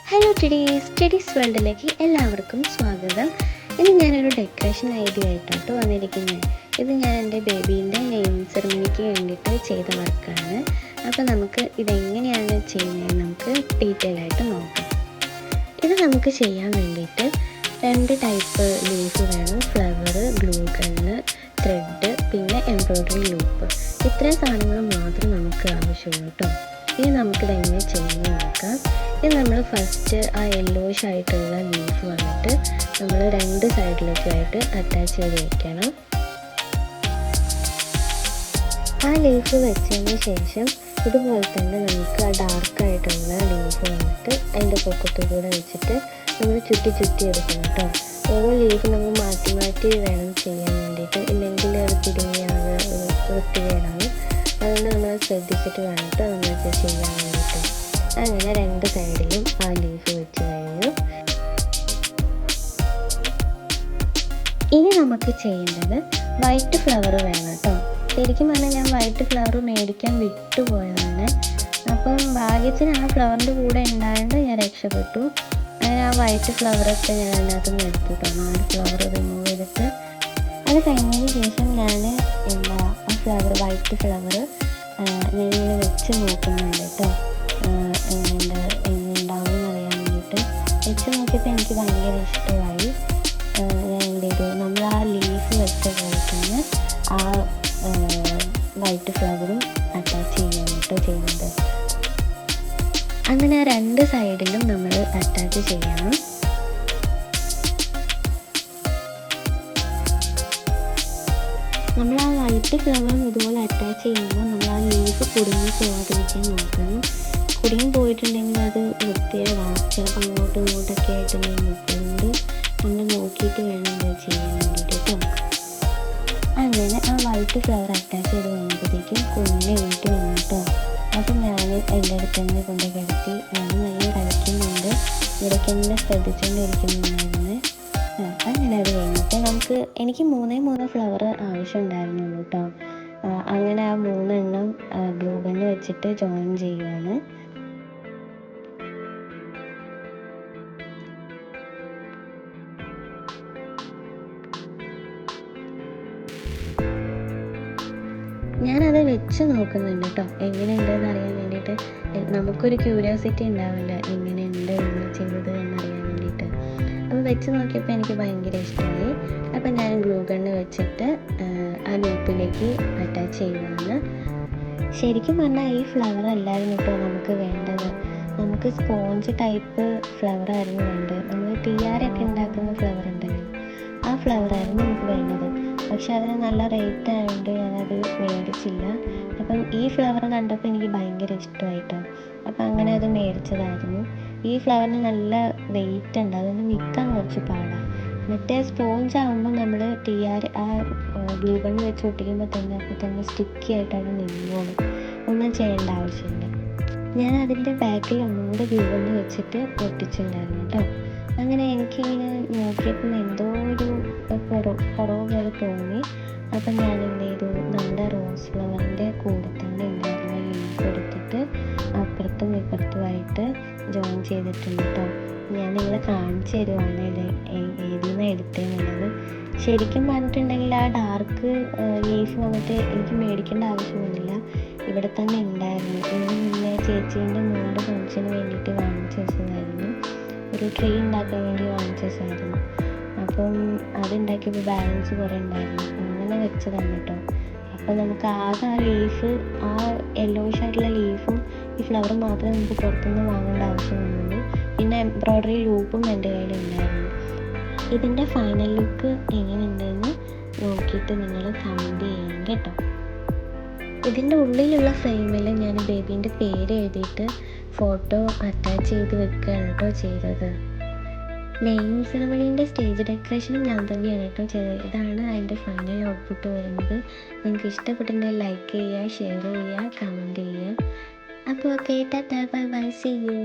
Hello Teddy's വേൾഡിലേക്ക് എല്ലാവർക്കും സ്വാഗതം. ഇന്ന് ഞാനൊരു ഡെക്കറേഷൻ ഐഡിയ ആയിട്ടാണ് വന്നിരിക്കുന്നത്. ഇത് ഞാൻ എൻ്റെ ബേബീൻ്റെ നെയിം സെറിമണിക്ക് വേണ്ടിയിട്ട് ചെയ്ത വർക്കാണ്. അപ്പോൾ നമുക്ക് ഇതെങ്ങനെയാണ് ചെയ്യുന്നത് നമുക്ക് ഡീറ്റെയിൽ ആയിട്ട് നോക്കാം. ഇത് നമുക്ക് ചെയ്യാൻ വേണ്ടിയിട്ട് 2 ടൈപ്പ് ലീഫ് വേണം. ഫ്ലവർ, ഗ്ലൂ ഗണ്ണ്, ത്രെഡ്, പിന്നെ എംബ്രോയ്ഡറി ലൂപ്പ്. ഇത്രയും സാധനങ്ങൾ മാത്രം നമുക്ക് ആവശ്യമുള്ളൂ കേട്ടോ. ഇനി നമുക്കിതെങ്ങനെ ചെയ്യുന്നത് നോക്കാം. ഇത് നമ്മൾ ഫസ്റ്റ് ആ യെല്ലോയിഷ് ആയിട്ടുള്ള ലീഫ് വന്നിട്ട് നമ്മൾ 2 സൈഡിലേക്കായിട്ട് അറ്റാച്ച് ചെയ്ത് വയ്ക്കണം. ആ ലീഫ് വെച്ചതിന് ശേഷം ഇതുപോലെ തന്നെ നമുക്ക് ആ ഡാർക്കായിട്ടുള്ള ലീഫ് വന്നിട്ട് അതിൻ്റെ പൊക്കത്തു കൂടെ വെച്ചിട്ട് നമ്മൾ ചുറ്റി എടുക്കണം കേട്ടോ. ഓരോ ലീഫ് നമ്മൾ മാറ്റി വേണം ചെയ്യാൻ വേണ്ടിയിട്ട്, ഇല്ലെങ്കിൽ അത് പിടിങ്ങിയാണ് വൃത്തികേടാണ്. അതുകൊണ്ട് നമ്മൾ ശ്രദ്ധിച്ചിട്ട് വേണം കേട്ടോ നമ്മൾക്ക് ചെയ്യാൻ വേണ്ടിയിട്ട്. അങ്ങനെ 2 സൈഡിലും ആ ലീഫ് വെച്ച് കഴിഞ്ഞു. ഇനി നമുക്ക് ചെയ്യേണ്ടത് വൈറ്റ് ഫ്ലവർ വേണം കേട്ടോ. ശരിക്കും പറഞ്ഞാൽ ഞാൻ വൈറ്റ് ഫ്ലവർ മേടിക്കാൻ വിട്ടുപോയതാണ്. അപ്പം ഭാഗ്യത്തിന് ആ ഫ്ലവറിൻ്റെ കൂടെ ഉണ്ടായതുകൊണ്ട് ഞാൻ രക്ഷപ്പെട്ടു. അങ്ങനെ ആ വൈറ്റ് ഫ്ലവറൊക്കെ ഞാൻ അതിനകത്ത് നിന്ന് എടുത്തു കേട്ടോ. 4 ഫ്ലവർ റിമൂവ് ചെയ്തിട്ട് അത് കഴിഞ്ഞതിന് ശേഷം ഞാൻ ആ വൈറ്റ് ഫ്ലവർ ഞാനിങ്ങനെ വെച്ച് നോക്കുന്നുണ്ട് കേട്ടോ. എങ്ങനെ ഉണ്ടാവും എന്നറിയാൻ വേണ്ടിയിട്ട് വെച്ച് നോക്കിയപ്പോൾ എനിക്ക് ഭയങ്കര ഇഷ്ടമായി. ഞാൻ എന്ത് ചെയ്തു, നമ്മൾ ആ ലീഫ് വെച്ച പോലെ തന്നെ ആ വൈറ്റ് ഫ്ലവറും അറ്റാച്ച് ചെയ്യാൻ കേട്ടോ ചെയ്യുന്നത്. അങ്ങനെ 2 സൈഡിലും നമ്മൾ അറ്റാച്ച് ചെയ്യണം. നമ്മൾ ആ വൈറ്റ് ഫ്ലവറും ഇതുപോലെ അറ്റാച്ച് ചെയ്യുമ്പോൾ നമ്മൾ ആ ലീഫ് കുടുങ്ങി പോകാതിരിക്കാൻ നോക്കണം. കുടുങ്ങി പോയിട്ടുണ്ടെങ്കിൽ അത് വൃത്തികേടാവും. ചിലപ്പോൾ അങ്ങോട്ടും ഇങ്ങോട്ടൊക്കെ ആയിട്ട് നിൽക്കുന്നുണ്ട്. നമ്മൾ നോക്കിയിട്ട് വേണം ഇത് ചെയ്യാൻ വേണ്ടിയിട്ട് കേട്ടോ. അങ്ങനെ ആ വൈറ്റ് ഫ്ലവർ അറ്റാച്ച് ചെയ്ത് വന്നപ്പോഴത്തേക്കും കുഞ്ഞിനെ വീട്ടിൽ വന്നു കേട്ടോ. അപ്പം ഞാൻ എൻ്റെ അടുത്ത് തന്നെ കൊണ്ട് കിടത്തി. ഞാൻ നല്ല കളിക്കുന്നുണ്ട്, ഇടയ്ക്ക് തന്നെ ശ്രദ്ധിച്ചുകൊണ്ടിരിക്കുന്നുണ്ടായിരുന്നു. അങ്ങനെ അത് കഴിഞ്ഞിട്ട് എനിക്ക് 3 ഫ്ലവർ ആവശ്യമുണ്ടായിരുന്നുള്ളൂ കേട്ടോ. അങ്ങനെ ആ 3 എണ്ണം ഗ്ലൂ ഗണ്ണ് വെച്ചിട്ട് ജോയിൻ ചെയ്യുകയാണ്. ഞാനത് വെച്ച് നോക്കുന്നുണ്ട് കേട്ടോ, എങ്ങനെയുണ്ടെന്ന് അറിയാൻ വേണ്ടിയിട്ട്. നമുക്കൊരു ക്യൂരിയോസിറ്റി ഉണ്ടാവില്ല എങ്ങനെയുണ്ട് എന്ന് ചെയ്തത് എന്നറിയാൻ വേണ്ടിയിട്ട്. അപ്പോൾ വെച്ച് നോക്കിയപ്പോൾ എനിക്ക് ഭയങ്കര ഇഷ്ടമായി. അപ്പം ഞാൻ ഗ്ലൂ ഗണ്ണ് വെച്ചിട്ട് ആ ലൂപ്പിലേക്ക് അറ്റാച്ച് ചെയ്യുകയാണ്. ശരിക്കും പറഞ്ഞാൽ ഈ ഫ്ലവർ അല്ലായിരുന്നു കേട്ടോ നമുക്ക് വേണ്ടത്. നമുക്ക് സ്പോഞ്ച് ടൈപ്പ് ഫ്ലവർ ആയിരുന്നു വേണ്ടത്. നമ്മൾ TR ഉണ്ടാക്കുന്ന ഫ്ലവർ ഉണ്ടല്ലോ, ആ ഫ്ലവർ ആയിരുന്നു നമുക്ക് വേണ്ടത്. പക്ഷെ അതിന് നല്ല റേറ്റ് ആയതുകൊണ്ട് ഞാനത് മേടിച്ചില്ല. അപ്പം ഈ ഫ്ലവർ കണ്ടപ്പോൾ എനിക്ക് ഭയങ്കര ഇഷ്ടമായിട്ടോ. അപ്പം അങ്ങനെ അത് മേടിച്ചതായിരുന്നു. ഈ ഫ്ലവറിന് നല്ല വെയിറ്റ് ഉണ്ട്, അതൊന്ന് നിൽക്കാൻ കുറച്ച് പാടാണ്. മറ്റേ സ്പോഞ്ച് ആകുമ്പോൾ നമ്മൾ ആ ഗ്ലൂ ഗണ്ണ് വെച്ച് ഒട്ടിക്കുമ്പോൾ തന്നെ അപ്പോൾ തന്നെ സ്റ്റിക്കി ആയിട്ട് അത് നിന്നോളും, ഒന്നും ചെയ്യേണ്ട ആവശ്യമില്ല. ഞാൻ അതിൻ്റെ ബാക്കിൽ ഒന്നുകൂടെ ഗ്ലൂ ഗണ്ണ് വെച്ചിട്ട് ഒട്ടിച്ചിട്ടുണ്ടായിരുന്നു കേട്ടോ. അങ്ങനെ എനിക്കിങ്ങനെ നോക്കിയപ്പോൾ എന്തോ ഒരു കുറവ് പോലെ തോന്നി. അപ്പം ഞാൻ എന്ത് ചെയ്തു, നമ്മുടെ റോസ് ഫ്ലവറിൻ്റെ കൂടെ തന്നെ ഉണ്ടായിരുന്ന ലീഫ് എടുത്തിട്ട് അപ്പുറത്തും ഇപ്പുറത്തുമായിട്ട് ജോയിൻ ചെയ്തിട്ടുണ്ട് കേട്ടോ. ഞാൻ നിങ്ങളെ കാണിച്ചു തരുവാണ് ഏതിൽ നിന്ന് എടുത്തതെന്നുള്ളത്. ശരിക്കും പറഞ്ഞിട്ടുണ്ടെങ്കിൽ ആ ഡാർക്ക് ലീഫ് വന്നിട്ട് എനിക്ക് മേടിക്കേണ്ട ആവശ്യമൊന്നുമില്ല, ഇവിടെ തന്നെ ഉണ്ടായിരുന്നു. ഇതിന് മുന്നേ ചേച്ചീൻ്റെ മോളുടെ ഫംഗ്ഷന് വേണ്ടിയിട്ട് വാങ്ങിച്ചു വെച്ചതായിരുന്നു. ഒരു ട്രീ ഉണ്ടാക്കാൻ വേണ്ടി വാങ്ങിച്ചു വെച്ചതായിരുന്നു. അപ്പം അതുണ്ടാക്കിയപ്പോൾ ബാലൻസ് കുറേ ഉണ്ടായിരുന്നു, അങ്ങനെ വെച്ചതാണ് കേട്ടോ. അപ്പോൾ നമുക്ക് ആകെ ആ ലീഫ്, ആ യെല്ലോയിഷ് ആയിട്ടുള്ള ലീഫും ഈ ഫ്ലവറും മാത്രമേ നമുക്ക് പുറത്തുനിന്ന് വാങ്ങേണ്ട ആവശ്യമുള്ളൂ. പിന്നെ എംബ്രോയ്ഡറി ലൂപ്പും എൻ്റെ കയ്യിലുണ്ടായിരുന്നു. ഇതിൻ്റെ ഫൈനൽ ലുക്ക് എങ്ങനെയുണ്ടെന്ന് നോക്കിയിട്ട് നിങ്ങൾ കമൻറ്റ് ചെയ്യണം കേട്ടോ. ഇതിൻ്റെ ഉള്ളിലുള്ള ഫ്രെയിമിൽ ഞാൻ ബേബീൻ്റെ പേര് എഴുതിയിട്ട് ഫോട്ടോ അറ്റാച്ച് ചെയ്ത് വെക്കുകയാണ് കേട്ടോ ചെയ്തത്. നെയിം സെറിമണീൻ്റെ സ്റ്റേജ് ഡെക്കറേഷനും ഞാൻ തന്നെയാണ് കേട്ടോ ചെയ്തത്. ഇതാണ് അതിൻ്റെ ഫൈനൽ ഔട്ട്പുട്ട് വരുന്നത്. നിങ്ങൾക്ക് ഇഷ്ടപ്പെട്ടിട്ടുണ്ടെങ്കിൽ ലൈക്ക് ചെയ്യുക, ഷെയർ ചെയ്യുക, കമൻറ്റ് ചെയ്യുക. അപ്പോൾ okay, tata, bye bye, see U.